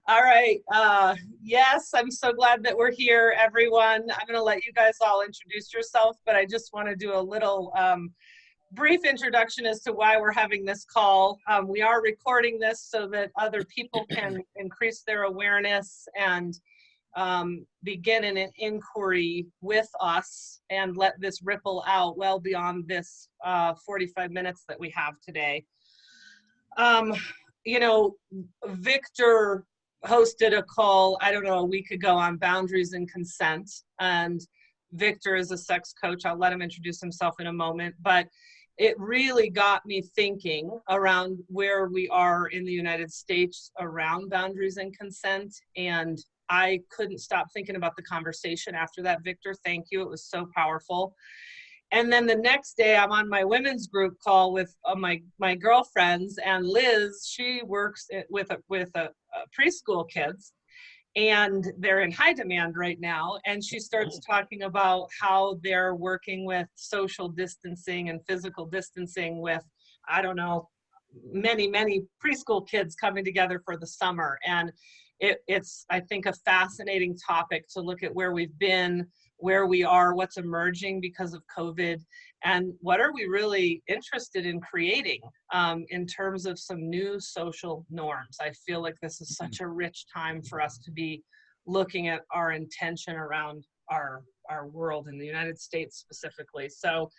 All right. Yes, I'm so glad that we're here, everyone. I'm going to let you guys all introduce yourself, but I just want to do a little brief introduction as to why we're having this call. We are recording this so that other people can increase their awareness and begin an inquiry with us and let this ripple out well beyond this 45 minutes that we have today. You know, Victor hosted a call, I don't know, a week ago on boundaries and consent. And Victor is a sex coach. I'll let him introduce himself in a moment. But it really got me thinking around where we are in the United States around boundaries and consent. And I couldn't stop thinking about the conversation after that, Victor. Thank you. It was so powerful. And then the next day, I'm on my women's group call with my girlfriends, and Liz, she works with preschool kids, and they're in high demand right now. And she starts talking about how they're working with social distancing and physical distancing with, I don't know, many preschool kids coming together for the summer. And it's, I think, a fascinating topic to look at where we've been, where we are, what's emerging because of COVID, and what are we really interested in creating in terms of some new social norms. I feel like this is such a rich time for us to be looking at our intention around our world in the United States specifically. So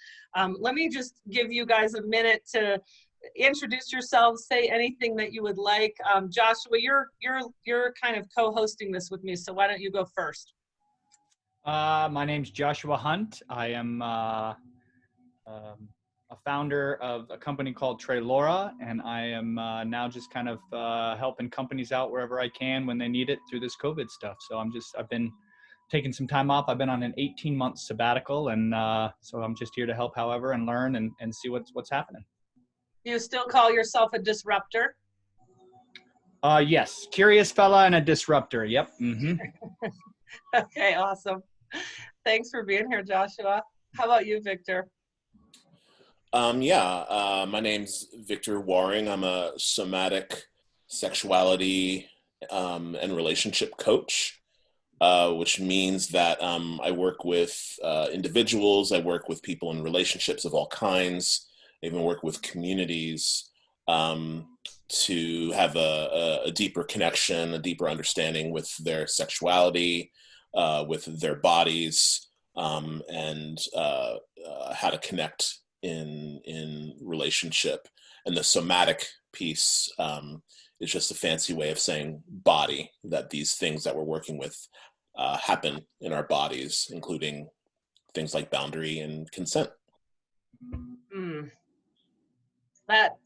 let me just give you guys a minute to introduce yourselves, say anything that you would like. Joshua, you're kind of co-hosting this with me, so why don't you go first? My name's Joshua Hunt. I am a founder of a company called Trey Laura, and I am now just kind of helping companies out wherever I can when they need it through this COVID stuff. So I've been taking some time off. I've been on an 18-month sabbatical, and so I'm just here to help however and learn and see what's happening. You still call yourself a disruptor? Yes, curious fella and a disruptor. Yep. Mm-hmm. Okay, awesome. Thanks for being here, Joshua. How about you, Victor? My name's Victor Waring. I'm a somatic sexuality and relationship coach, which means that I work with individuals. I work with people in relationships of all kinds. I even work with communities to have a deeper connection, a deeper understanding with their sexuality, with their bodies, and how to connect in relationship. And the somatic piece is just a fancy way of saying body, that these things that we're working with happen in our bodies, including things like boundary and consent.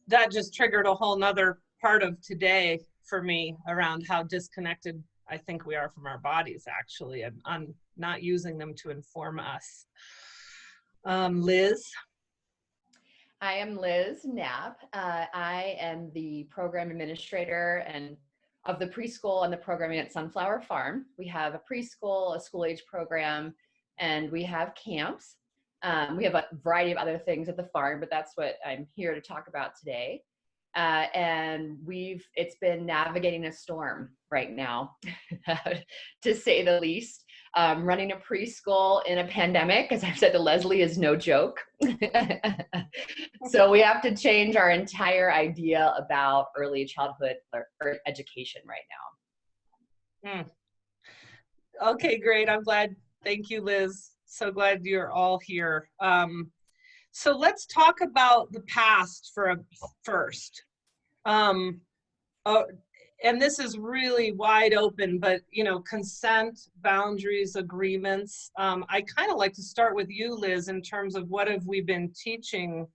That just triggered a whole nother part of today for me around how disconnected I think we are from our bodies, actually, and on not using them to inform us. Liz? I am Liz Knapp. I am the program administrator and of the preschool and the programming at Sunflower Farm. We have a preschool, a school-age program, and we have camps. We have a variety of other things at the farm, but that's what I'm here to talk about today. And it's been navigating a storm right now, to say the least. Running a preschool in a pandemic, as I've said to Leslie, is no joke. So we have to change our entire idea about early childhood or education right now. Okay, great. I'm glad. Thank you, Liz. So glad you're all here. So let's talk about the past first. And this is really wide open, but consent, boundaries, agreements. I kind of like to start with you, Liz, in terms of what have we been teaching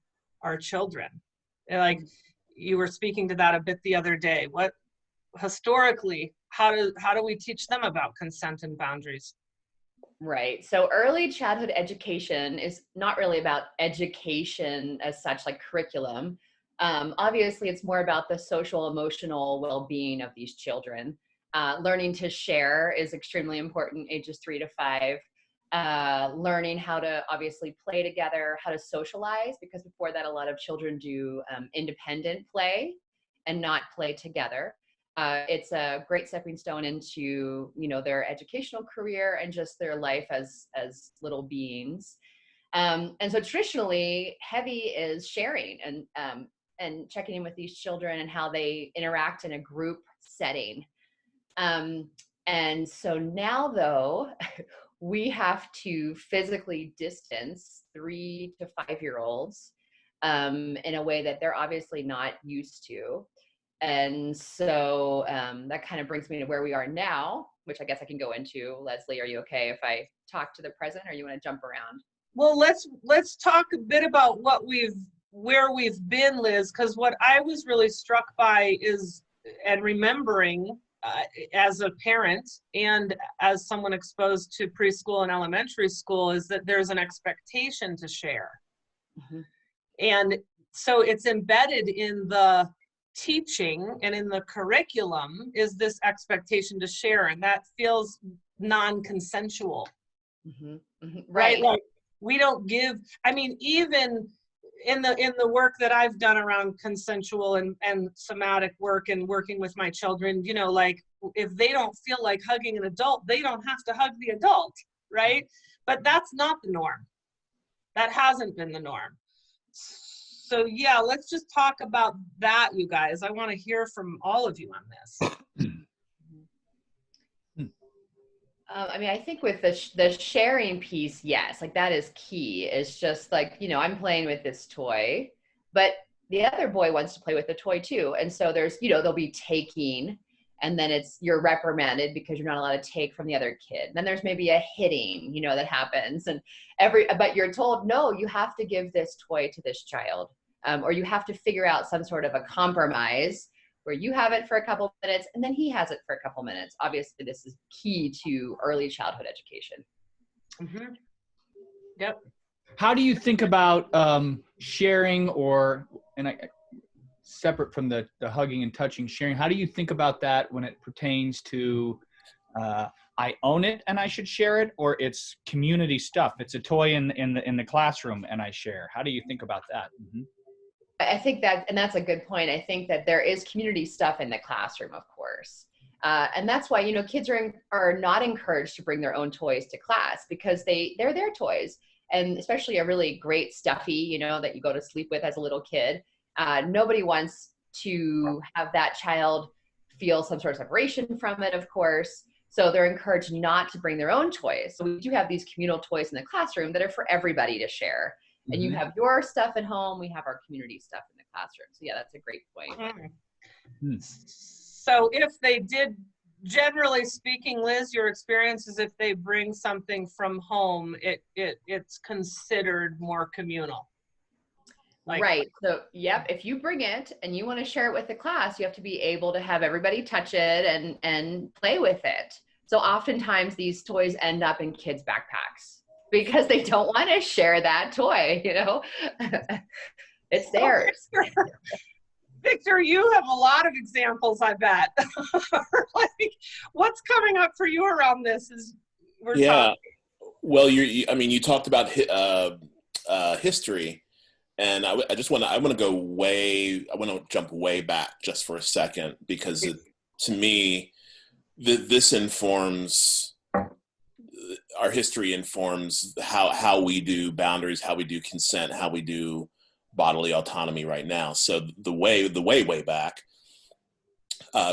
our children? Like you were speaking to that a bit the other day. What historically, how do we teach them about consent and boundaries? Right. So early childhood education is not really about education as such, like curriculum. Obviously, it's more about the social, emotional well-being of these children. Learning to share is extremely important, ages 3 to 5. Learning how to obviously play together, how to socialize, because before that, a lot of children do independent play and not play together. It's a great stepping stone into, their educational career and just their life as little beings. And so traditionally, heavy is sharing and checking in with these children and how they interact in a group setting. And so now, though, we have to physically distance 3 to 5-year-olds in a way that they're obviously not used to. And so that kind of brings me to where we are now, which I guess I can go into. Leslie, are you okay if I talk to the present, or you want to jump around? Well, let's talk a bit about where we've been, Liz, because what I was really struck by is, and remembering as a parent and as someone exposed to preschool and elementary school, is that there's an expectation to share. Mm-hmm. And so it's embedded in the teaching and in the curriculum is this expectation to share, and that feels non-consensual. Mm-hmm. Mm-hmm. Right? Like, we don't give, I mean, even in the work that I've done around consensual and somatic work and working with my children, like, if they don't feel like hugging an adult, they don't have to hug the adult, right? But that's not the norm. That hasn't been the norm. So yeah, let's just talk about that, you guys. I want to hear from all of you on this. I mean, I think with the sharing piece, yes, like that is key. It's just like, I'm playing with this toy, but the other boy wants to play with the toy too. And so there's, there'll be taking, and then you're reprimanded because you're not allowed to take from the other kid. And then there's maybe a hitting, that happens, but you're told, no, you have to give this toy to this child, or you have to figure out some sort of a compromise where you have it for a couple minutes and then he has it for a couple minutes. Obviously, this is key to early childhood education. Mm-hmm. Yep. How do you think about sharing, separate from the hugging and touching, sharing, how do you think about that when it pertains to I own it and I should share it, or it's community stuff? It's a toy in the classroom and I share. How do you think about that? Mm-hmm. I think that's a good point. I think that there is community stuff in the classroom, of course. And that's why, kids are not encouraged to bring their own toys to class, because they're their toys. And especially a really great stuffy, that you go to sleep with as a little kid. Nobody wants to have that child feel some sort of separation from it, of course. So they're encouraged not to bring their own toys. So we do have these communal toys in the classroom that are for everybody to share. And you have your stuff at home, we have our community stuff in the classroom. So yeah, that's a great point. Mm-hmm. So if they did, generally speaking, Liz, your experience is if they bring something from home, it's considered more communal. Right. So yep, if you bring it and you want to share it with the class, you have to be able to have everybody touch it and play with it. So oftentimes these toys end up in kids' backpacks, because they don't want to share that toy, It's theirs. Victor, you have a lot of examples, I bet. Like, what's coming up for you around this? Talking? Well, you talked about history, and I want to jump way back just for a second, because to me, this informs. Our history informs how we do boundaries, how we do consent, how we do bodily autonomy right now. So the way back,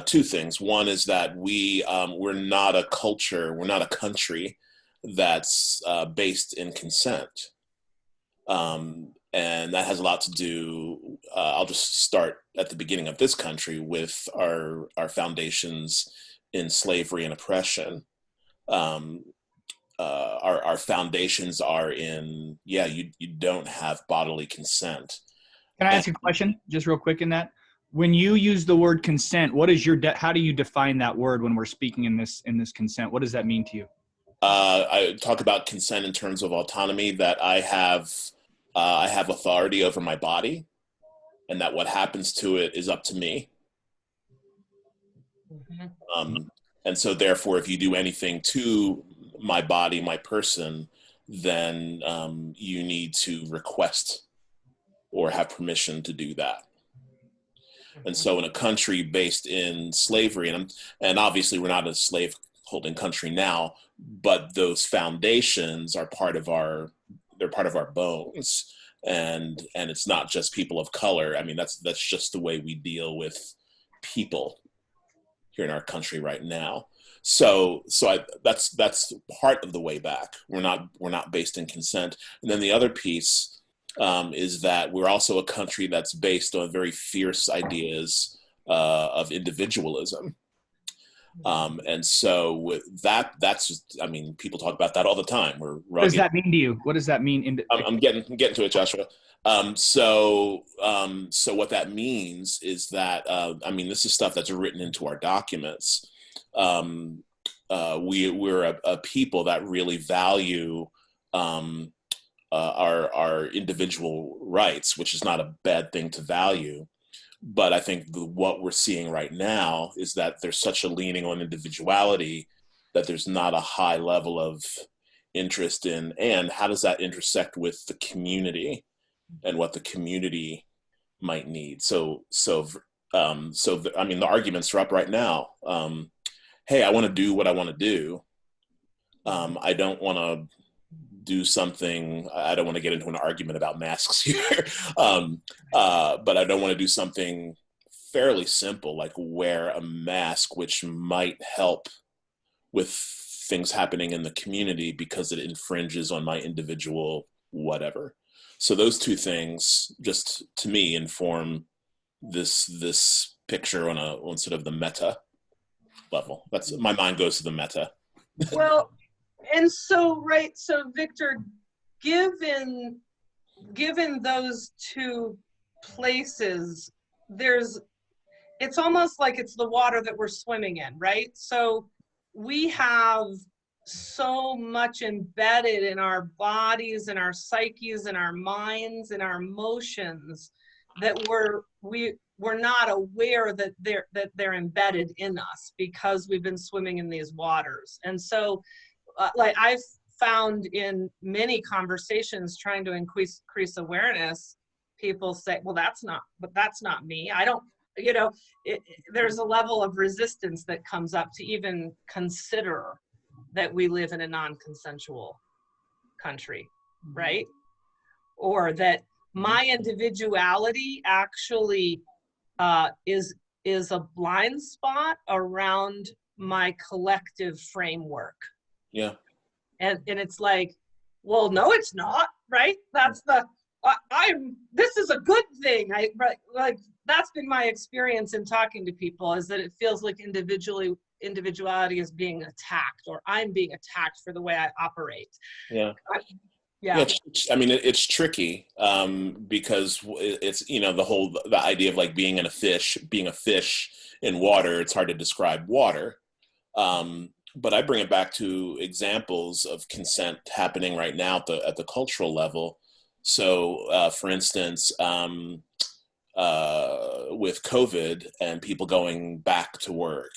two things. One is that we're not a culture, we're not a country that's based in consent, and that has a lot to do. I'll just start at the beginning of this country with our foundations in slavery and oppression. Our foundations are in, you don't have bodily consent. Can I ask a question just real quick in that? When you use the word consent, what is how do you define that word when we're speaking in this consent? What does that mean to you? I talk about consent in terms of autonomy, that I have authority over my body, and that what happens to it is up to me. Mm-hmm. And so therefore, if you do anything to my body, my person, then you need to request or have permission to do that. And so in a country based in slavery, and obviously we're not a slave holding country now, but those foundations are they're part of our bones. And it's not just people of color. I mean, that's just the way we deal with people here in our country right now. So that's part of the way back. We're not based in consent. And then the other piece is that we're also a country that's based on very fierce ideas of individualism. And so with that's just, I mean, people talk about that all the time. We're rugged. What does that mean to you? What does that mean? I'm getting to it, Joshua. So what that means is that, I mean, this is stuff that's written into our documents. We're a people that really value our individual rights, which is not a bad thing to value. But I think what we're seeing right now is that there's such a leaning on individuality that there's not a high level of interest in, and how does that intersect with the community and what the community might need. So I mean, the arguments are up right now. Hey, I want to do what I want to do. I don't want to do something. I don't want to get into an argument about masks here, but I don't want to do something fairly simple like wear a mask, which might help with things happening in the community because it infringes on my individual whatever. So those two things, just to me, inform this picture on sort of the meta level. That's my mind goes to the meta. Well, and so, right, so Victor, given those two places, it's almost like it's the water that we're swimming in, right? So we have so much embedded in our bodies and our psyches and our minds and our emotions that we're not aware that they're embedded in us because we've been swimming in these waters. And so like I've found in many conversations trying to increase awareness, people say, well, that's not me. I don't, there's a level of resistance that comes up to even consider that we live in a non-consensual country, right? Or that my individuality actually is a blind spot around my collective framework. Yeah. And it's like, well, no, it's not, right? That's this is a good thing. Like that's been my experience in talking to people, is that it feels like individuality is being attacked, or I'm being attacked for the way I operate. Yeah. Yeah. I mean, it's tricky because it's, the idea of like being a fish in water, it's hard to describe water. But I bring it back to examples of consent happening right now at the cultural level. So, for instance, with COVID and people going back to work,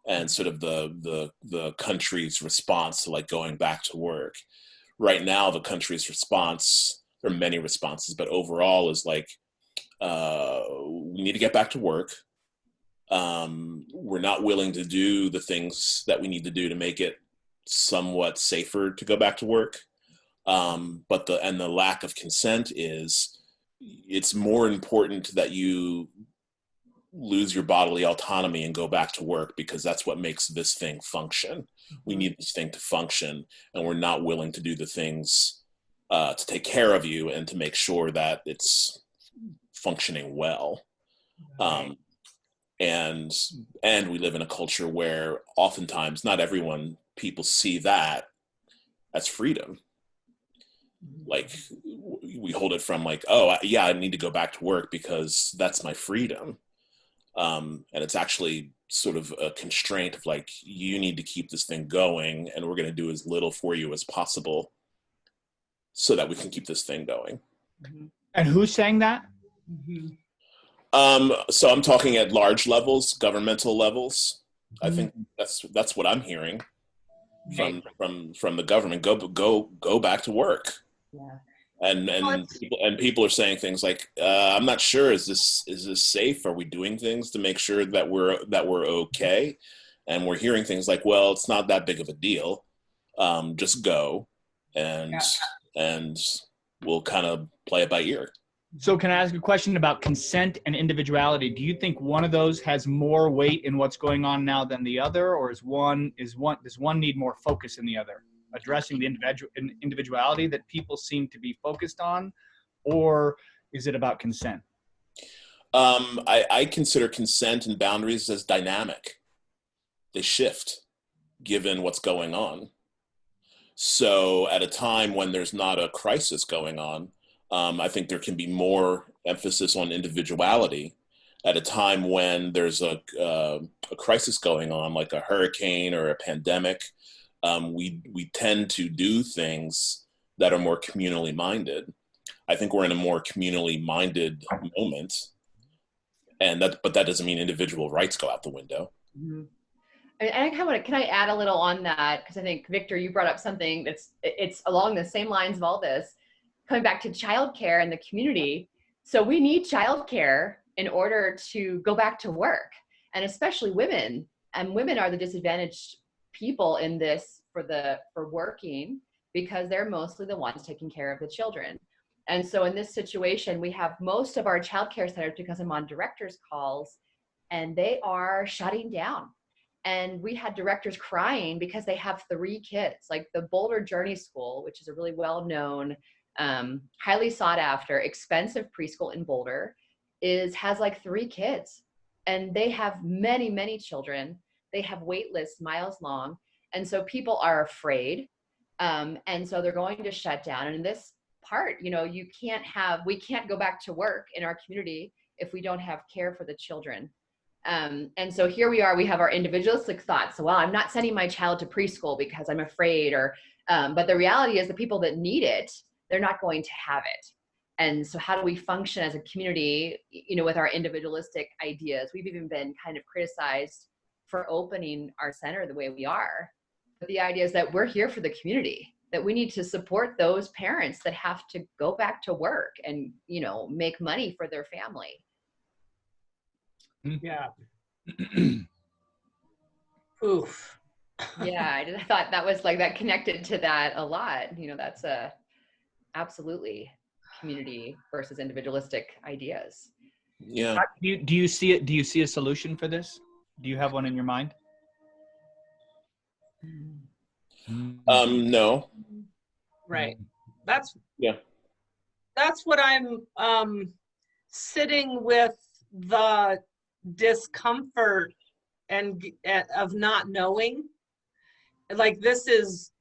and sort of the country's response to like going back to work. Right now, the country's response, there are many responses, but overall is like, we need to get back to work. We're not willing to do the things that we need to do to make it somewhat safer to go back to work. But the lack of consent is, it's more important that you lose your bodily autonomy and go back to work, because that's what makes this thing function. We need this thing to function, and we're not willing to do the things to take care of you and to make sure that it's functioning well. And we live in a culture where oftentimes not people see that as freedom. Like we hold it from like, oh yeah, I need to go back to work because that's my freedom. And it's actually sort of a constraint of like, you need to keep this thing going, and we're going to do as little for you as possible so that we can keep this thing going. And who's saying that? So I'm talking at large levels, governmental levels. I think that's what I'm hearing from the government. Go back to work. Yeah. And people are saying things like, I'm not sure, is this safe? Are we doing things to make sure that we're okay? And we're hearing things like, well, it's not that big of a deal. Just go, and we'll kind of play it by ear. So can I ask a question about consent and individuality? Do you think one of those has more weight in what's going on now than the other, or does one need more focus in the other? Addressing the individuality that people seem to be focused on, or is it about consent? I consider consent and boundaries as dynamic. They shift given what's going on. So at a time when there's not a crisis going on, I think there can be more emphasis on individuality. At a time when there's a crisis going on, like a hurricane or a pandemic, we tend to do things that are more communally minded. I think we're in a more communally minded moment, but that doesn't mean individual rights go out the window. Mm-hmm. And can I add a little on that? Because I think, Victor, you brought up something it's along the same lines of all this, coming back to childcare and the community. So we need childcare in order to go back to work, and especially women. And women are the disadvantaged people in this for working, because they're mostly the ones taking care of the children. And so in this situation, we have most of our childcare centers, because I'm on directors' calls, and they are shutting down. And we had directors crying because they have 3 kids. Like the Boulder Journey School, which is a really well-known, highly sought after, expensive preschool in Boulder, has like 3 kids. And they have many, many children. They have wait lists miles long. And so people are afraid. And so they're going to shut down. And in this part, we can't go back to work in our community if we don't have care for the children. And so here we are, we have our individualistic thoughts. So, well, I'm not sending my child to preschool because I'm afraid, but the reality is the people that need it, they're not going to have it. And so how do we function as a community, with our individualistic ideas? We've even been kind of criticized for opening our center the way we are. But the idea is that we're here for the community, that we need to support those parents that have to go back to work and, make money for their family. Yeah. Oof. Yeah, I thought that was like that connected to that a lot. That's absolutely community versus individualistic ideas. Yeah. Do you see it? Do you see a solution for this? Do you have one in your mind? No. Right. That's what I'm sitting with, the discomfort and of not knowing. Like this is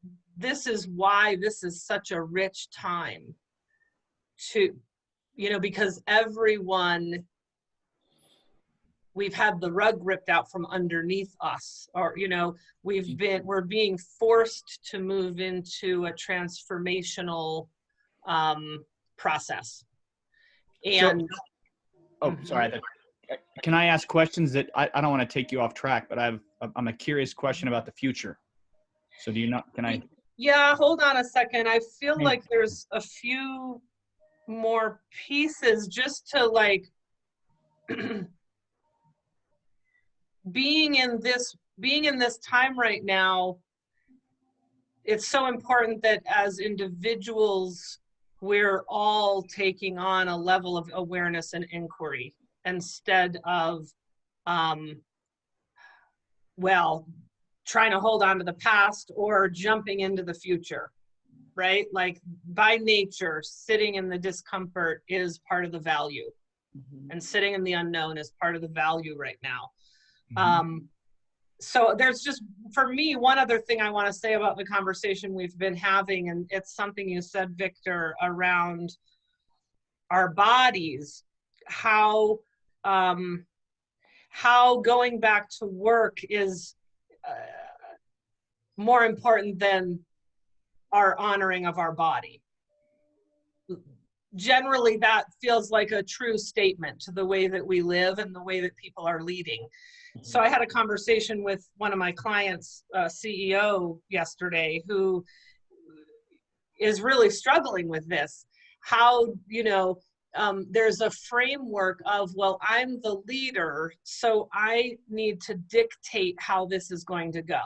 why this is such a rich time to, because we've had the rug ripped out from underneath us, or we're being forced to move into a transformational process. And sorry, can I ask questions that I don't want to take you off track, but I'm a curious question about the future. So can I? Yeah, hold on a second. I feel like there's a few more pieces just to like being in this time right now. It's so important that as individuals, we're all taking on a level of awareness and inquiry instead of, trying to hold on to the past or jumping into the future, right? Like by nature, sitting in the discomfort is part of the value, and sitting in the unknown is part of the value right now. So there's just, for me, one other thing I want to say about the conversation we've been having, and it's something you said, Victor, around our bodies, how going back to work is more important than our honoring of our body. Generally, that feels like a true statement to the way that we live and the way that people are leading. So I had a conversation with one of my clients, CEO, yesterday, who is really struggling with this. how, there's a framework of, well, I'm the leader, so I need to dictate how this is going to go.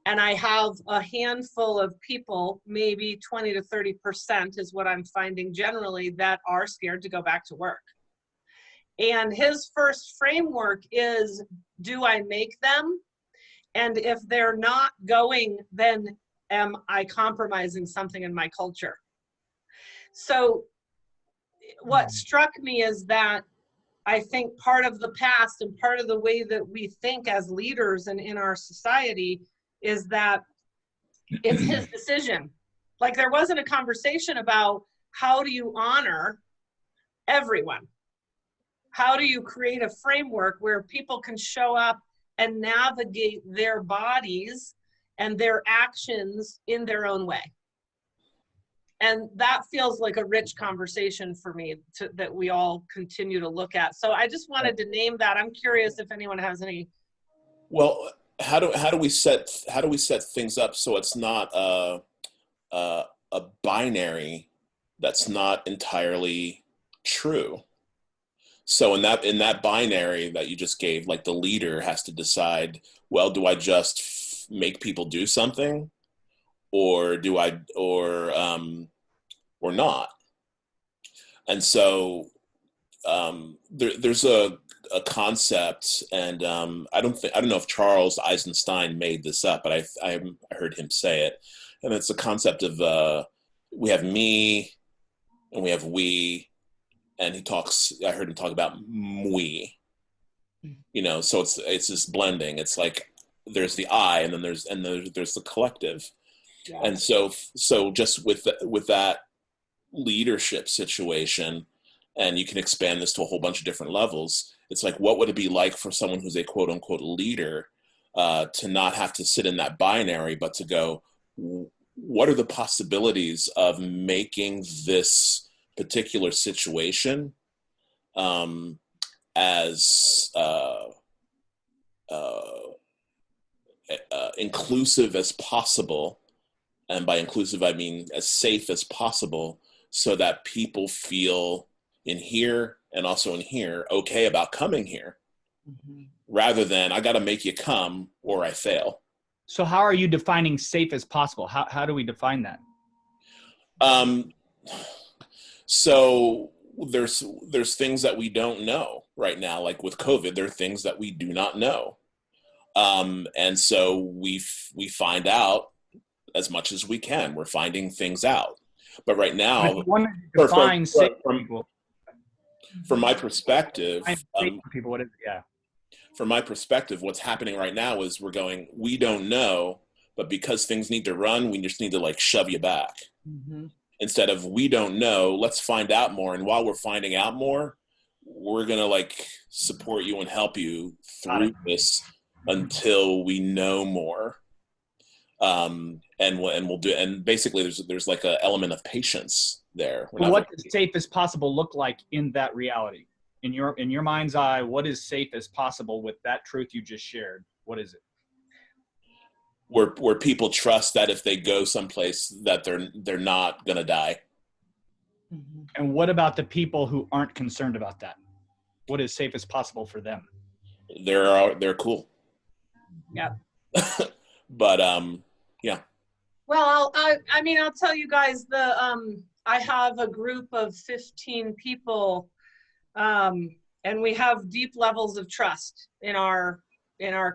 And I have a handful of people, maybe 20 to 30% is what I'm finding generally, that are scared to go back to work. And his first framework is, do I make them? And if they're not going, then am I compromising something in my culture? So what struck me is that I think part of the past and part of the way that we think as leaders and in our society is that it's his decision. Like, there wasn't a conversation about how do you honor everyone? How do you create a framework where people can show up and navigate their bodies and their actions in their own way? And that feels like a rich conversation for me that we all continue to look at. So I just wanted to name that. I'm curious if anyone has any. Well, how do we set things up so it's not a binary that's not entirely true? So in that binary that you just gave, like, the leader has to decide, well, do I just make people do something, or do I, or not? And so there's a concept, and I don't know if Charles Eisenstein made this up, but I heard him say it, and it's a concept of we have me and we have we, and I heard him talk about we. So it's this blending. It's like there's the I, and then there's the collective. Yeah. And so just with that leadership situation, and you can expand this to a whole bunch of different levels. It's like, what would it be like for someone who's a quote unquote leader to not have to sit in that binary, but to go, what are the possibilities of making this particular situation as inclusive as possible, and by inclusive I mean as safe as possible, so that people feel in here and also in here okay about coming here, rather than I got to make you come or I fail. So how are you defining safe as possible? How do we define that? So there's things that we don't know right now, like with COVID. There are things that we do not know, and so we find out as much as we can. We're finding things out, but right now, from my perspective, people, what is it? Yeah. From my perspective, what's happening right now is we're going, we don't know, but because things need to run, we just need to like shove you back. Instead of, we don't know, let's find out more. And while we're finding out more, we're going to like support you and help you through this until we know more. And we'll do, and basically there's like an element of patience there. What does safe as possible look like in that reality? In your mind's eye, what is safe as possible with that truth you just shared? What is it? Where people trust that if they go someplace that they're not gonna die. And what about the people who aren't concerned about that? What is safe as possible for them? They're cool. Yeah. But yeah. Well, I'll tell you guys, I have a group of 15 people, and we have deep levels of trust in our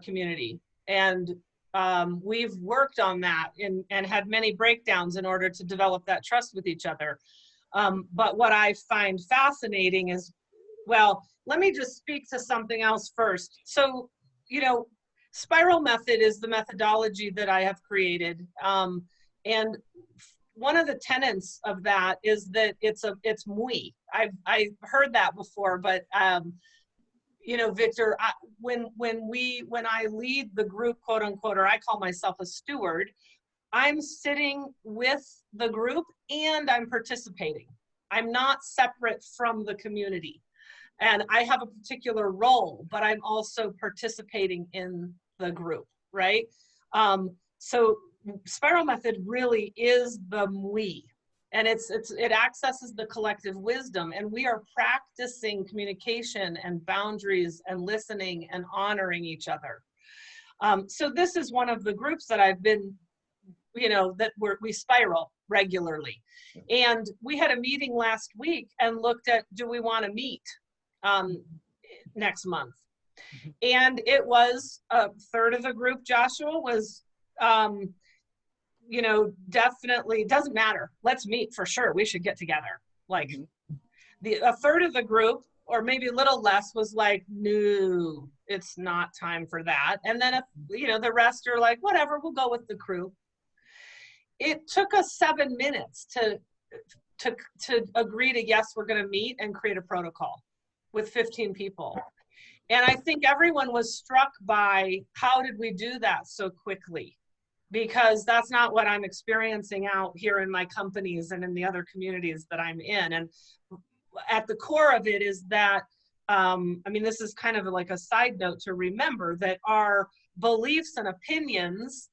community, and we've worked on that and had many breakdowns in order to develop that trust with each other. But what I find fascinating is, well, let me just speak to something else first. So, spiral method is the methodology that I have created. And one of the tenets of that is that it's muy. I've heard that before, but Victor, when I lead the group, quote unquote, or I call myself a steward, I'm sitting with the group and I'm participating. I'm not separate from the community. And I have a particular role, but I'm also participating in the group, right? So spiral method really is the muy. And it accesses the collective wisdom, and we are practicing communication and boundaries and listening and honoring each other. So this is one of the groups that I've been, that we spiral regularly. And we had a meeting last week and looked at, do we want to meet next month? And it was a third of the group, Joshua, was, definitely doesn't matter. Let's meet for sure. We should get together. Like a third of the group, or maybe a little less, was like, no, it's not time for that. And then, the rest are like, whatever, we'll go with the crew. It took us 7 minutes to agree to, yes, we're going to meet and create a protocol with 15 people. And I think everyone was struck by, how did we do that so quickly? Because that's not what I'm experiencing out here in my companies and in the other communities that I'm in. And at the core of it is that, this is kind of like a side note to remember, that our beliefs and opinions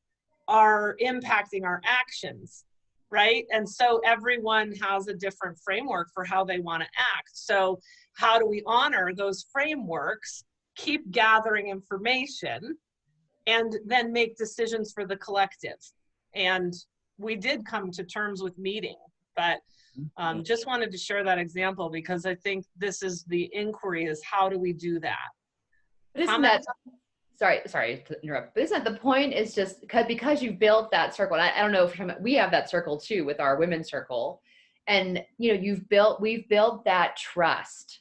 are impacting our actions, right? And so everyone has a different framework for how they want to act. So how do we honor those frameworks, keep gathering information, and then make decisions for the collective? And we did come to terms with meeting, but just wanted to share that example, because I think this is the inquiry, is how do we do that? But isn't that, sorry to interrupt, but isn't that the point, is just because you built that circle, and I don't know if we have that circle too with our women's circle, and we've built that trust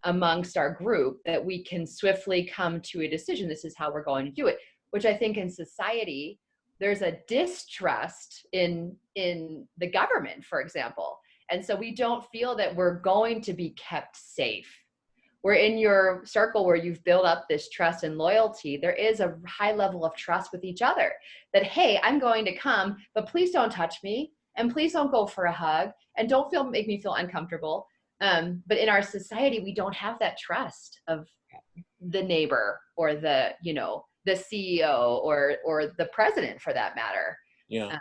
amongst our group that we can swiftly come to a decision. This is how we're going to do it, which I think in society, there's a distrust in the government, for example. And so we don't feel that we're going to be kept safe. We're in your circle where you've built up this trust and loyalty. There is a high level of trust with each other that, hey, I'm going to come, but please don't touch me. And please don't go for a hug, and don't make me feel uncomfortable. But in our society, we don't have that trust of the neighbor or the CEO or the president, for that matter. Yeah.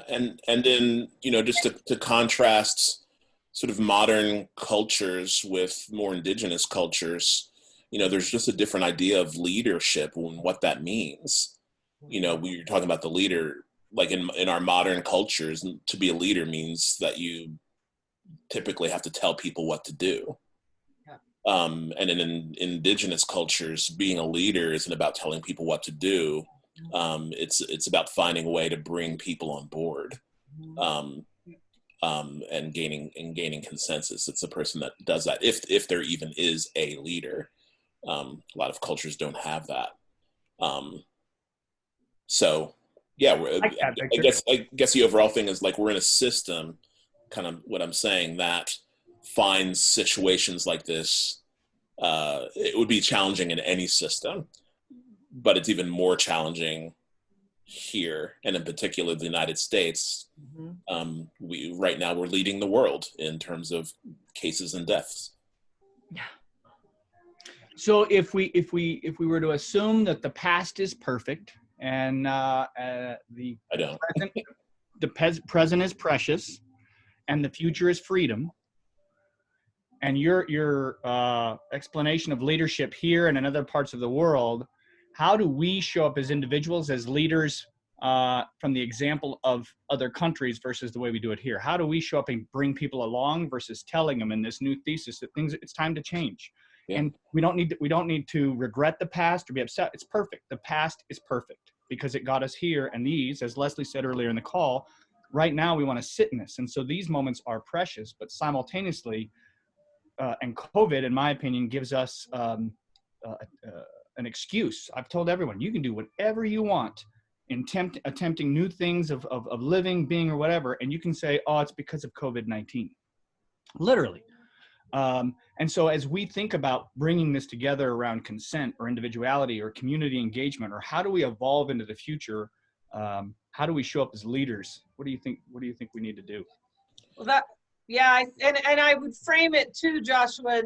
And then, just to contrast sort of modern cultures with more indigenous cultures, there's just a different idea of leadership and what that means. We were talking about the leader, like in our modern cultures, to be a leader means that you typically have to tell people what to do. And in indigenous cultures, being a leader isn't about telling people what to do. It's about finding a way to bring people on board, and gaining consensus. It's the person that does that, if there even is a leader. A lot of cultures don't have that. So yeah, I guess the overall thing is, like, we're in a system, kind of what I'm saying, that finds situations like this. It would be challenging in any system, but it's even more challenging here, and in particular the United States. Right now we're leading the world in terms of cases and deaths. Yeah. So if we were to assume that the past is perfect and the present is precious and the future is freedom, and your explanation of leadership here and in other parts of the world, how do we show up as individuals, as leaders, from the example of other countries versus the way we do it here? How do we show up and bring people along versus telling them in this new thesis that it's time to change? Yeah. And we don't need to regret the past or be upset. It's perfect. The past is perfect because it got us here. And these, as Leslie said earlier in the call, right now we want to sit in this. And so these moments are precious, but simultaneously, and COVID, in my opinion, gives us an excuse. I've told everyone, you can do whatever you want in attempting new things of living, being, or whatever, and you can say, oh, it's because of COVID-19. Literally. And so as we think about bringing this together around consent or individuality or community engagement, or how do we evolve into the future, how do we show up as leaders? What do you think we need to do? Well, and I would frame it too, Joshua,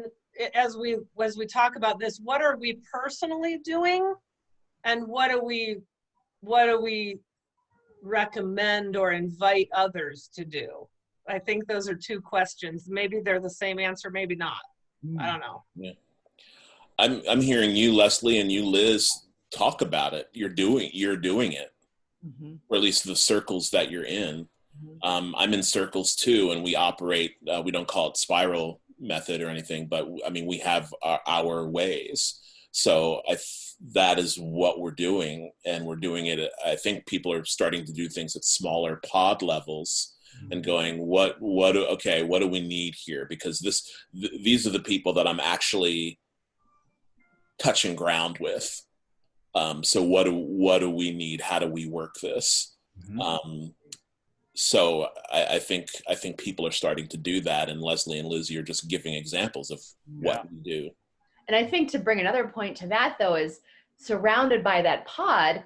as we talk about this. What are we personally doing, and what are we recommend or invite others to do? I think those are two questions. Maybe they're the same answer, maybe not. I don't know. Yeah. I'm hearing you, Leslie, and you, Liz, talk about it. You're doing it, or at least the circles that you're in. I'm in circles too, and we operate. We don't call it spiral method or anything, but I mean we have our ways. So that is what we're doing, and we're doing it. I think people are starting to do things at smaller pod levels and going, what do we need here? Because these are the people that I'm actually touching ground with. So what do we need? How do we work this? So I think people are starting to do that, and Leslie and Liz, you're just giving examples of what we do. And I think to bring another point to that though is surrounded by that pod,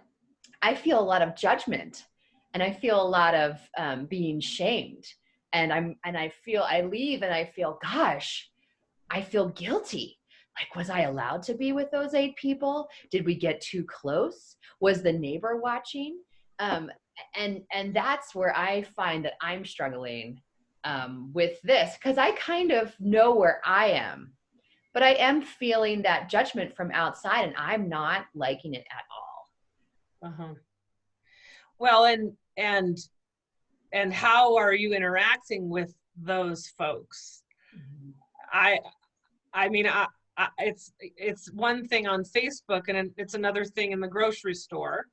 I feel a lot of judgment, and I feel a lot of being shamed, and I leave and I feel, gosh, I feel guilty. Like, was I allowed to be with those 8 people? Did we get too close? Was the neighbor watching? And that's where I find that I'm struggling with this, because I kind of know where I am, but I am feeling that judgment from outside, and I'm not liking it at all. Well, and how are you interacting with those folks? I mean, it's one thing on Facebook, and it's another thing in the grocery store.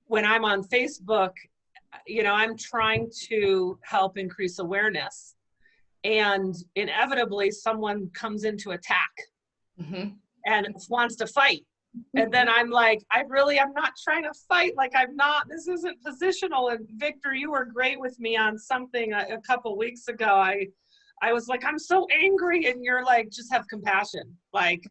When I'm on Facebook, I'm trying to help increase awareness, and inevitably someone comes into attack and wants to fight. And then I'm like, I'm not trying to fight. Like, this isn't positional. And Victor, you were great with me on something a couple weeks ago. I was like, I'm so angry. And you're like, just have compassion. Like,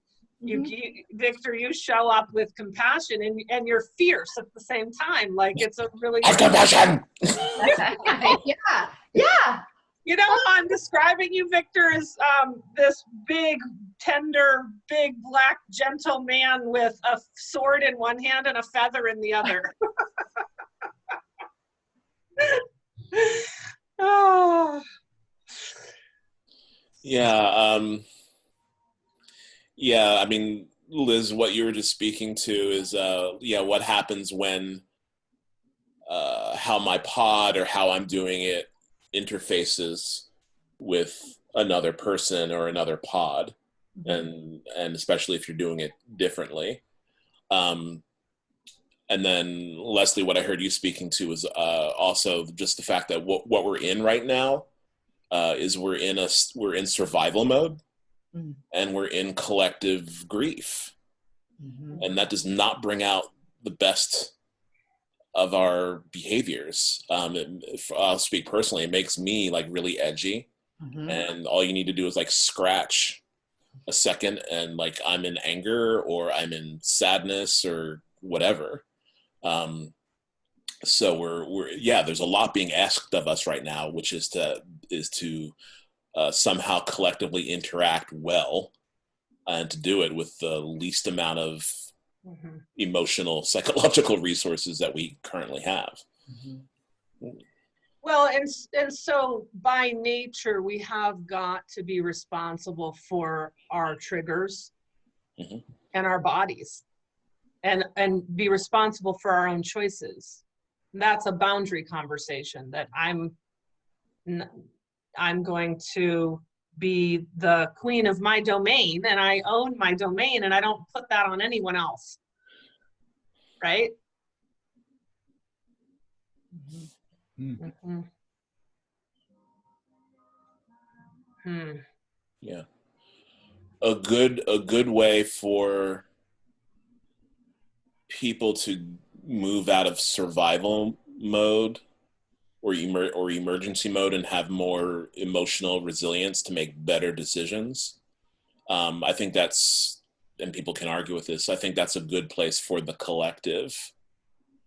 Victor, you show up with compassion, and you're fierce at the same time. Like, it's a really have compassion. Yeah. How I'm describing you, Victor, is this big, tender, big, black, gentle man with a sword in one hand and a feather in the other. Oh. Yeah, I mean, Liz, what you were just speaking to is, what happens when how my pod or how I'm doing it interfaces with another person or another pod, and especially if you're doing it differently. And then Leslie, what I heard you speaking to is also just the fact that what we're in right now is we're in survival mode, and we're in collective grief, and that does not bring out the best of our behaviors. I'll speak personally, it makes me like really edgy, and all you need to do is like scratch a second and like I'm in anger or I'm in sadness or whatever. So we're there's a lot being asked of us right now, which is to somehow collectively interact well, and to do it with the least amount of emotional, psychological resources that we currently have. Well, and so by nature, we have got to be responsible for our triggers and our bodies, and be responsible for our own choices. That's a boundary conversation that I'm going to be the queen of my domain, and I own my domain, and I don't put that on anyone else. Right? Yeah. A good way for people to move out of survival mode or emergency mode and have more emotional resilience to make better decisions. I think that's, and people can argue with this, I think that's a good place for the collective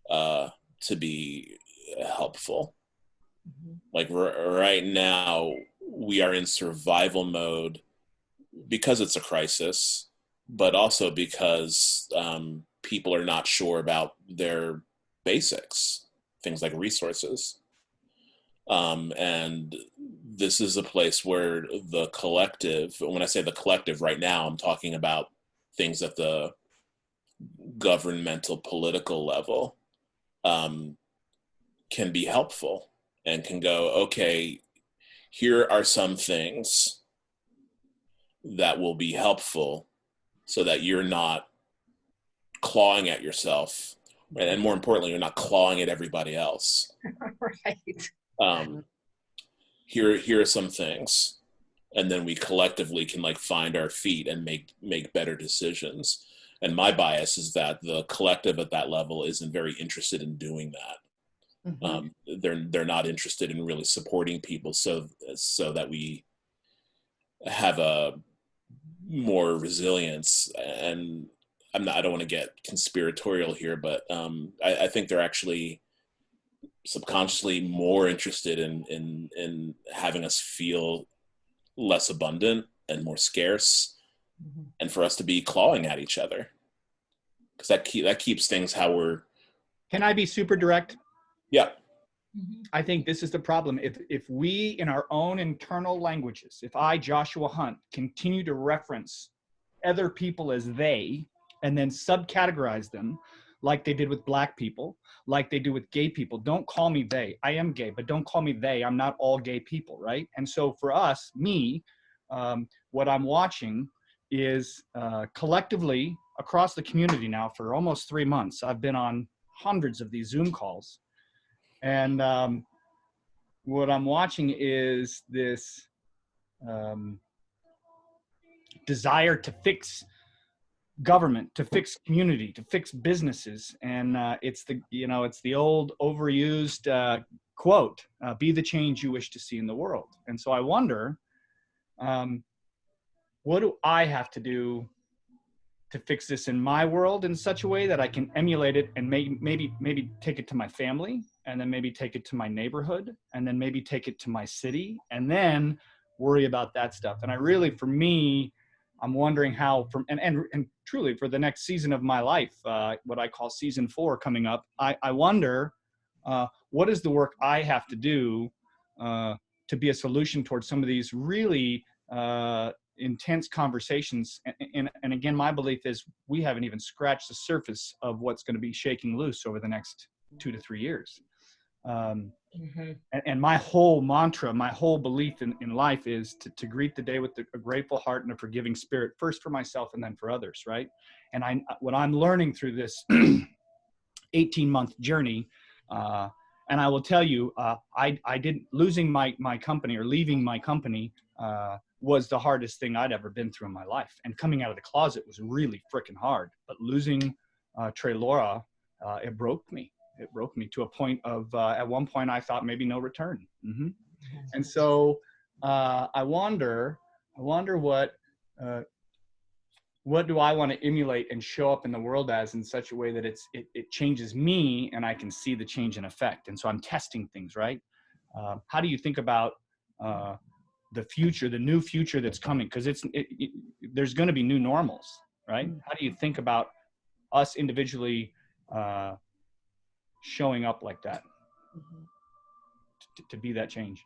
to be helpful. Like right now, we are in survival mode because it's a crisis, but also because people are not sure about their basics, things like resources. And this is a place where the collective, when I say the collective right now, I'm talking about things at the governmental political level, can be helpful and can go, okay, here are some things that will be helpful so that you're not clawing at yourself, and more importantly, you're not clawing at everybody else. Right. Here are some things, and then we collectively can like find our feet and make better decisions. And my bias is that the collective at that level isn't very interested in doing that. They're not interested in really supporting people so that we have a more resilience. And I don't want to get conspiratorial here, but I think they're actually subconsciously more interested in having us feel less abundant and more scarce, and for us to be clawing at each other, because that keeps things how we're. Can I be super direct? Yeah. I think this is the problem. If we, in our own internal languages, if I, Joshua Hunt, continue to reference other people as they, and then subcategorize them like they did with Black people, like they do with gay people. Don't call me they. I am gay, but don't call me they. I'm not all gay people, right? And so for us, what I'm watching is collectively across the community now for almost 3 months, I've been on hundreds of these Zoom calls. And what I'm watching is this desire to fix government, to fix community, to fix businesses. And it's the old overused quote, be the change you wish to see in the world. And so I wonder, what do I have to do to fix this in my world in such a way that I can emulate it and maybe take it to my family, and then maybe take it to my neighborhood, and then maybe take it to my city, and then worry about that stuff. And I really, for me, I'm wondering how, and truly for the next season of my life, what I call season 4 coming up, I wonder what is the work I have to do to be a solution towards some of these really intense conversations. And again, my belief is we haven't even scratched the surface of what's going to be shaking loose over the next 2 to 3 years. And my whole mantra, my whole belief in life is to greet the day with a grateful heart and a forgiving spirit, first for myself and then for others, right? And what I'm learning through this 18-month journey, and I will tell you, I didn't, losing my company or leaving my company was the hardest thing I'd ever been through in my life. And coming out of the closet was really freaking hard. But losing Trey Laura, it broke me. It broke me to a point of, at one point I thought maybe no return. And so I wonder what do I want to emulate and show up in the world as in such a way that it changes me and I can see the change in effect. And so I'm testing things, right? How do you think about the future, the new future that's coming? Because there's going to be new normals, right? How do you think about us individually showing up like that to be that change?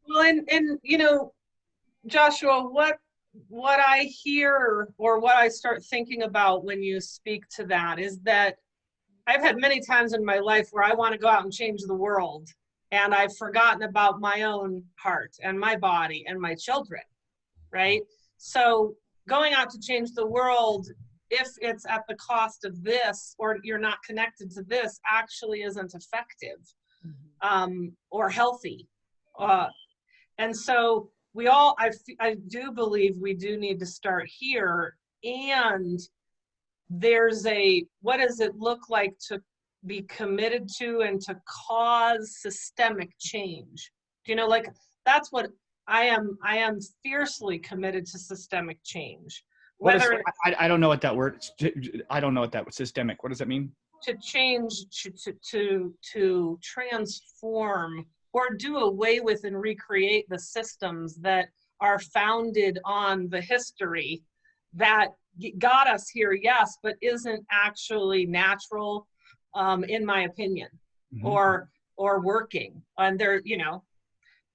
Well, and you know, Joshua, what I hear or what I start thinking about when you speak to that is that I've had many times in my life where I want to go out and change the world, and I've forgotten about my own heart and my body and my children, right? So going out to change the world, if it's at the cost of this, or you're not connected to this, actually isn't effective or healthy. And so I do believe we do need to start here. And there's what does it look like to be committed to and to cause systemic change? You know, like that's what I am fiercely committed to systemic change. I don't know what that word, I don't know what that was, systemic. What does that mean? To change, to transform or do away with and recreate the systems that are founded on the history that got us here, yes, but isn't actually natural, in my opinion, Mm-hmm. or working. And there,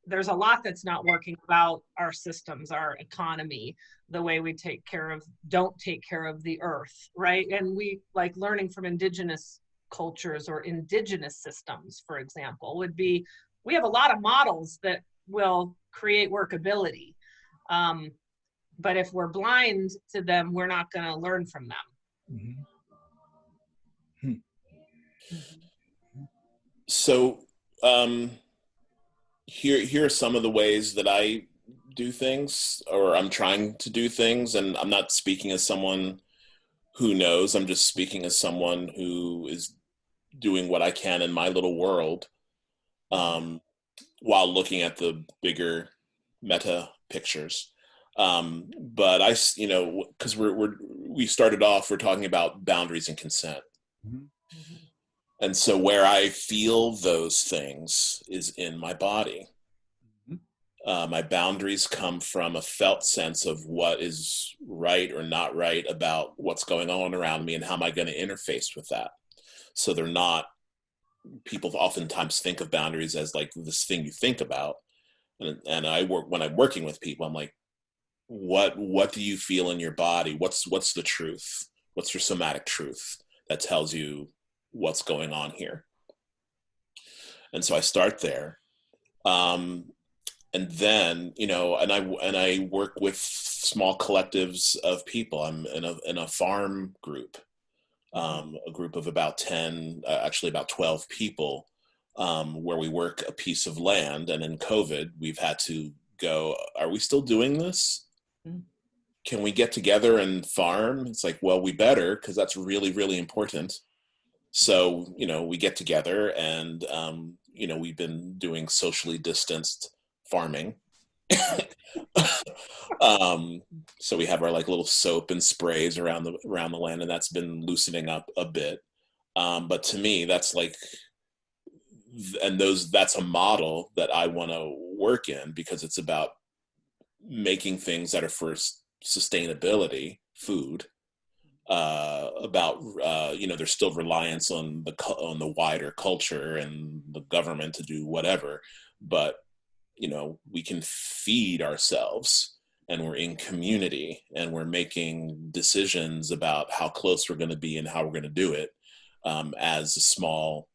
there's a lot that's not working about our systems, our economy, the way we don't take care of the earth, right? And we like learning from indigenous cultures or indigenous systems, for example, would be, we have a lot of models that will create workability. But if we're blind to them, we're not going to learn from them. Mm-hmm. So here are some of the ways that I do things, or I'm trying to do things, and I'm not speaking as someone who knows. I'm just speaking as someone who is doing what I can in my little world, while looking at the bigger meta pictures. But because we started off, we're talking about boundaries and consent. Mm-hmm. And so where I feel those things is in my body. My boundaries come from a felt sense of what is right or not right about what's going on around me, and how am I going to interface with that. So they're not, people oftentimes think of boundaries as like this thing you think about. And when I'm working with people, I'm like, what do you feel in your body? What's the truth? What's your somatic truth that tells you what's going on here? And so I start there. And then, and I work with small collectives of people. I'm in a farm group, a group of about 12 people, where we work a piece of land. And in COVID, we've had to go, are we still doing this? Can we get together and farm? It's like, well, we better, because that's really, really important. So, we get together, and, we've been doing socially distanced farming. So we have our like little soap and sprays around the land, and that's been loosening up a bit. But to me, that's like, that's a model that I want to work in, because it's about making things that are for sustainability, food, about there's still reliance on the wider culture and the government to do whatever, but we can feed ourselves, and we're in community, and we're making decisions about how close we're going to be and how we're going to do it, as a small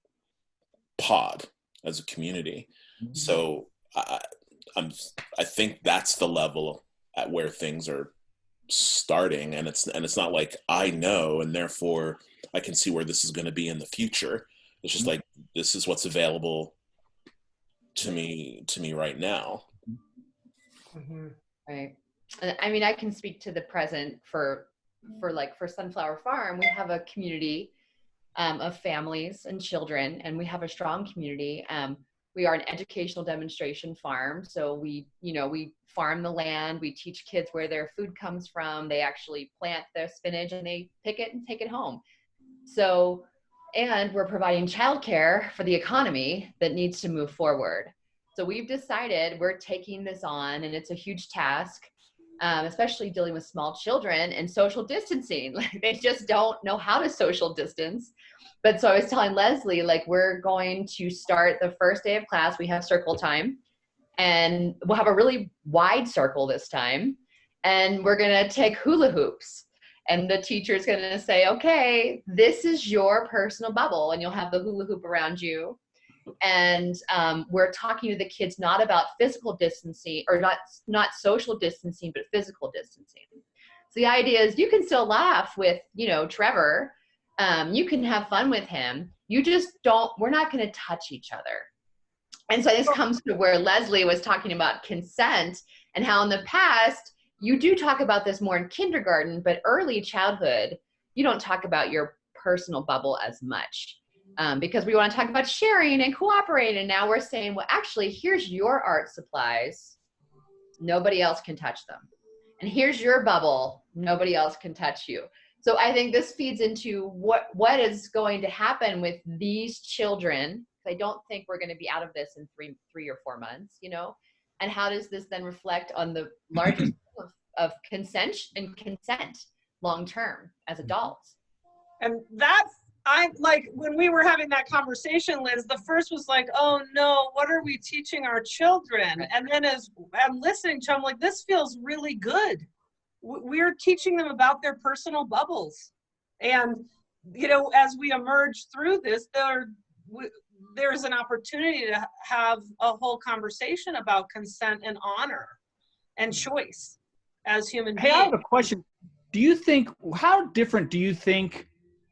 pod, as a community. Mm-hmm. So I think that's the level at where things are starting, and it's not like I know and therefore I can see where this is going to be in the future. It's just like, this is what's available to me right now. Mm-hmm. Right. I mean, I can speak to the present for Sunflower Farm. We have a community of families and children, and we have a strong community. We are an educational demonstration farm. So we farm the land. We teach kids where their food comes from. They actually plant their spinach and they pick it and take it home. So, and we're providing childcare for the economy that needs to move forward. So we've decided we're taking this on, and it's a huge task, especially dealing with small children and social distancing. Like, they just don't know how to social distance. But so I was telling Leslie, like, we're going to start the first day of class. We have circle time, and we'll have a really wide circle this time. And we're going to take hula hoops. And the teacher's going to say, okay, this is your personal bubble. And you'll have the hula hoop around you. And we're talking to the kids not about physical distancing, or not social distancing, but physical distancing. So the idea is you can still laugh with, Trevor. You can have fun with him. We're not going to touch each other. And so this comes to where Leslie was talking about consent, and how in the past, you do talk about this more in kindergarten, but early childhood, you don't talk about your personal bubble as much. Because we want to talk about sharing and cooperating. And now we're saying, well, actually, here's your art supplies. Nobody else can touch them. And here's your bubble. Nobody else can touch you. So I think this feeds into what is going to happen with these children. I don't think we're going to be out of this in three or 4 months, And how does this then reflect on the larger consent and consent long term as adults. And that's, I like when we were having that conversation, Liz, the first was like, oh no, what are we teaching our children? Right. And then as I'm listening to, I'm like, this feels really good. We're teaching them about their personal bubbles. And, you know, as we emerge through this, there's an opportunity to have a whole conversation about consent and honor and choice as human beings. Hey, I have a question. Do you think, how different do you think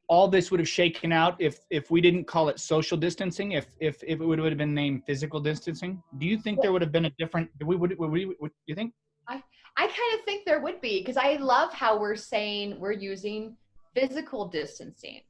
all this would have shaken out if we didn't call it social distancing, if it would have been named physical distancing? Do you think there would have been a different, would you think? I kind of think there would be, because I love how we're saying we're using physical distancing.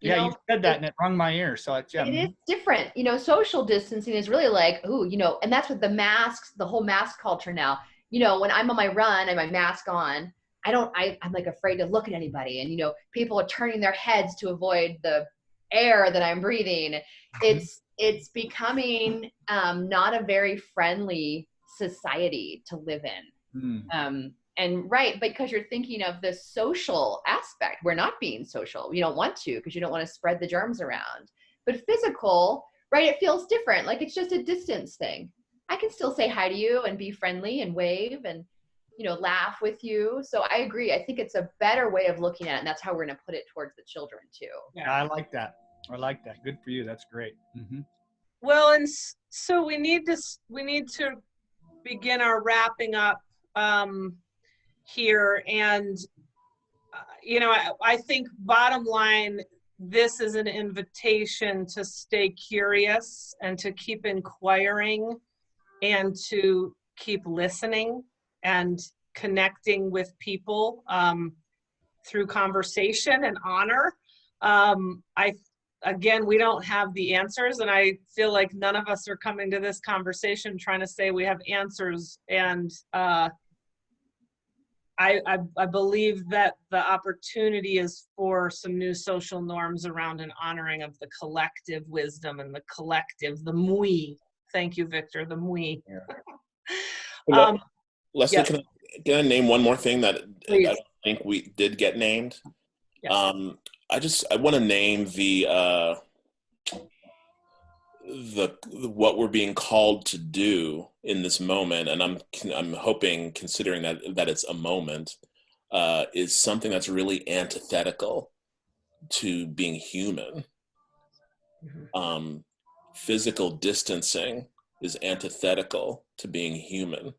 You said that and it rung my ear. So it's, it is different. You know, social distancing is really like, ooh, you know, and that's what the masks, the whole mask culture now. You know, when I'm on my run and my mask on, I'm like afraid to look at anybody. And, you know, people are turning their heads to avoid the air that I'm breathing. It's becoming not a very friendly society to live in. And right, because you're thinking of the social aspect, we're not being social. You don't want to, because you don't want to spread the germs around. But physical, right, it feels different. Like it's just a distance thing. I can still say hi to you and be friendly and wave and, you know, laugh with you. So I agree. I think it's a better way of looking at it. And that's how we're going to put it towards the children too. Yeah, I like that. I like that. Good for you. That's great. Mm-hmm. Well, and so we need to begin our wrapping up here. And, you know, I think bottom line, this is an invitation to stay curious and to keep inquiring and to keep listening and connecting with people through conversation and honor. Again, we don't have the answers, and I feel like none of us are coming to this conversation trying to say we have answers. And I believe that the opportunity is for some new social norms around an honoring of the collective wisdom and the collective, the mui. Thank you, Victor, the mui. Yeah. Leslie, yes. can I name one more thing that Please. I don't think we did get named? Yes. I want to name the what we're being called to do in this moment, and I'm hoping, considering that it's a moment, is something that's really antithetical to being human. Physical distancing is antithetical to being human.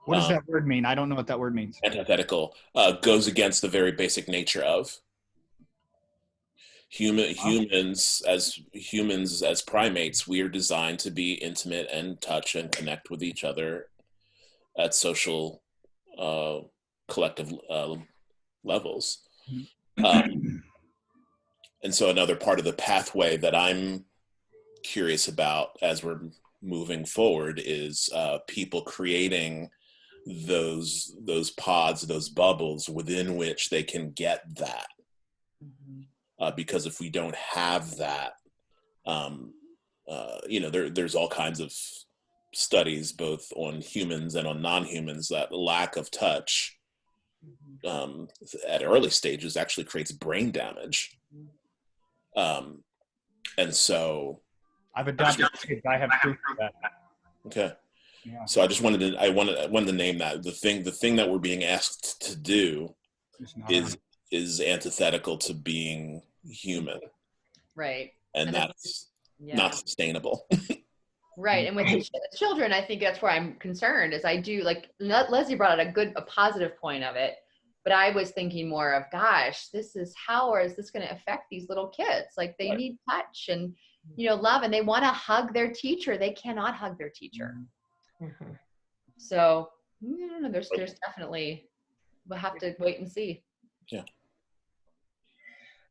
What does that word mean? I don't know what that word means. Antithetical goes against the very basic nature of humans as primates. We are designed to be intimate and touch and connect with each other at social collective levels. And so another part of the pathway that I'm curious about as we're moving forward is people creating those pods, those bubbles within which they can get that. Because if we don't have that, you know, there's all kinds of studies, both on humans and on non-humans, that lack of touch at early stages actually creates brain damage. And so I've adopted kids. I have proof of that. Okay. Yeah. So I just wanted to name that the thing that we're being asked to do is antithetical to being human. Right. And that's not sustainable. Right. And with the children, I think that's where I'm concerned, is I do, like Leslie brought out a positive point of it, but I was thinking more of, gosh, how is this going to affect these little kids? Like they need touch and, you know, love, and they want to hug their teacher. They cannot hug their teacher. So there's definitely, we'll have to wait and see. Yeah.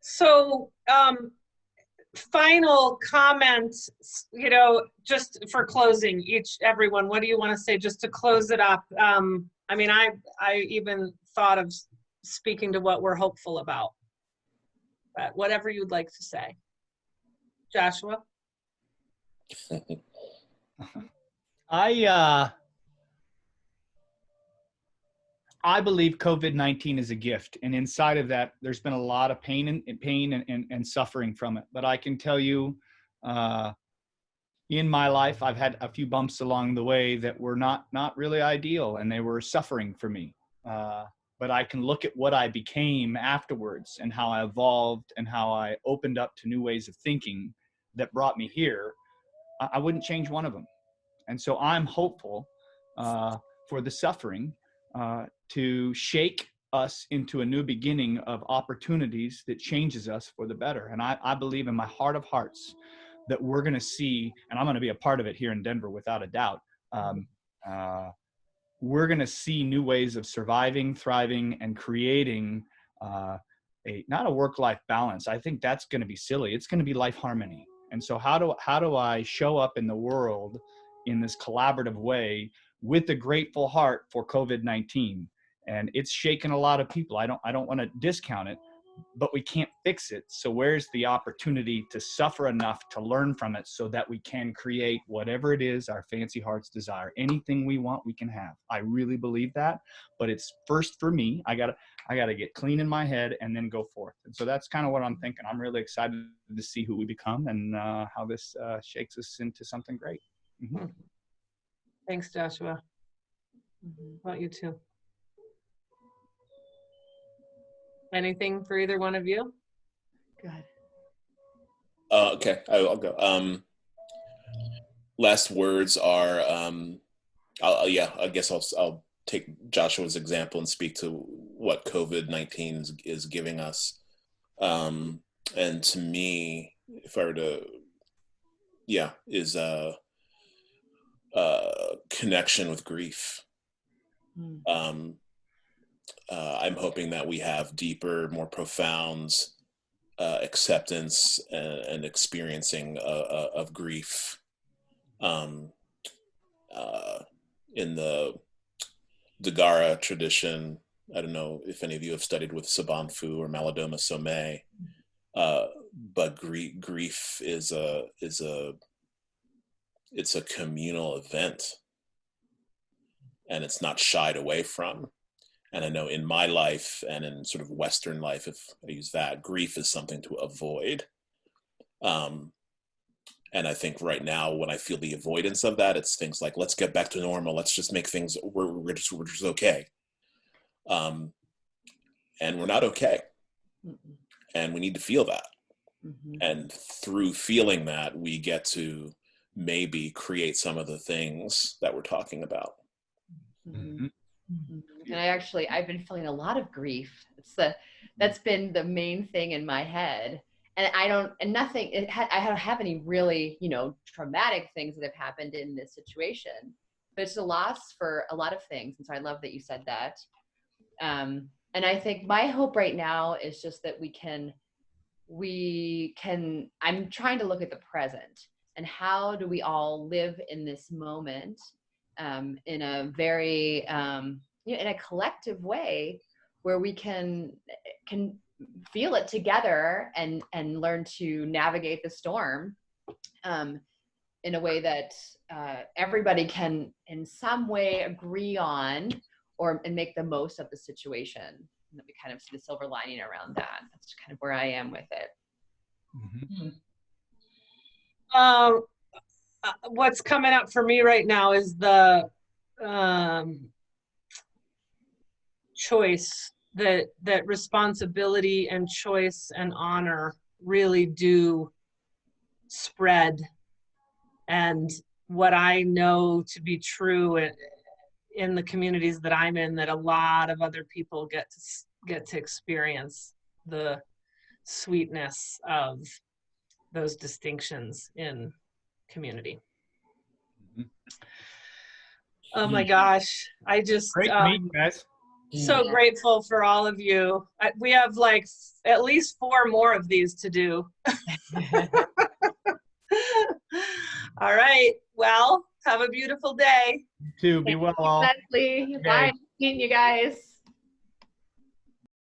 So, final comments, you know, just for closing, everyone, what do you want to say just to close it up? I mean, I even thought of speaking to what we're hopeful about, but whatever you'd like to say. Joshua? I believe COVID-19 is a gift, and inside of that, there's been a lot of pain and suffering from it. But I can tell you, in my life, I've had a few bumps along the way that were not really ideal, and they were suffering for me. But I can look at what I became afterwards, and how I evolved, and how I opened up to new ways of thinking that brought me here. I wouldn't change one of them. And so I'm hopeful for the suffering to shake us into a new beginning of opportunities that changes us for the better. And I believe in my heart of hearts that we're going to see, and I'm going to be a part of it here in Denver without a doubt, we're going to see new ways of surviving, thriving, and creating not a work-life balance. I think that's going to be silly. It's going to be life harmony. And so how do I show up in the world in this collaborative way with a grateful heart for COVID-19? And it's shaken a lot of people. I don't want to discount it, but we can't fix it. So where's the opportunity to suffer enough to learn from it so that we can create whatever it is our fancy hearts desire? Anything we want, we can have. I really believe that, but it's first for me. I gotta get clean in my head and then go forth. And so that's kind of what I'm thinking. I'm really excited to see who we become and how this shakes us into something great. Mm-hmm. Thanks, Joshua. How about you too? Anything for either one of you? Go ahead. Okay, I'll go. Last words are, I guess I'll take Joshua's example and speak to what COVID-19 is giving us. And to me, if I were to, is a connection with grief. I'm hoping that we have deeper, more profound acceptance and experiencing of grief. In the Dagara tradition, I don't know if any of you have studied with Sabanfu or Malidoma Somé, but grief is it's a communal event, and it's not shied away from. And I know in my life and in sort of Western life, if I use that, grief is something to avoid. And I think right now, when I feel the avoidance of that, it's things like, let's get back to normal. Let's just make things, we're just okay. And we're not okay. And we need to feel that. And through feeling that, we get to maybe create some of the things that we're talking about. And I've been feeling a lot of grief. That's been the main thing in my head. And I don't have any really, traumatic things that have happened in this situation, but it's a loss for a lot of things. And so I love that you said that. And I think my hope right now is just that I'm trying to look at the present and how do we all live in this moment in a very, in a collective way where we can feel it together and learn to navigate the storm in a way that everybody can in some way agree on and make the most of the situation. And that we kind of see the silver lining around that. That's kind of where I am with it. What's coming up for me right now is the choice that responsibility and choice and honor really do spread. And what I know to be true in the communities that I'm in, that a lot of other people get to experience the sweetness of those distinctions in community. Oh my gosh, I just Great to meet you guys. So grateful for all of you. We have like at least 4 more of these to do. All right, well, have a beautiful day. You too. Be well all. Leslie, bye. Seeing you guys.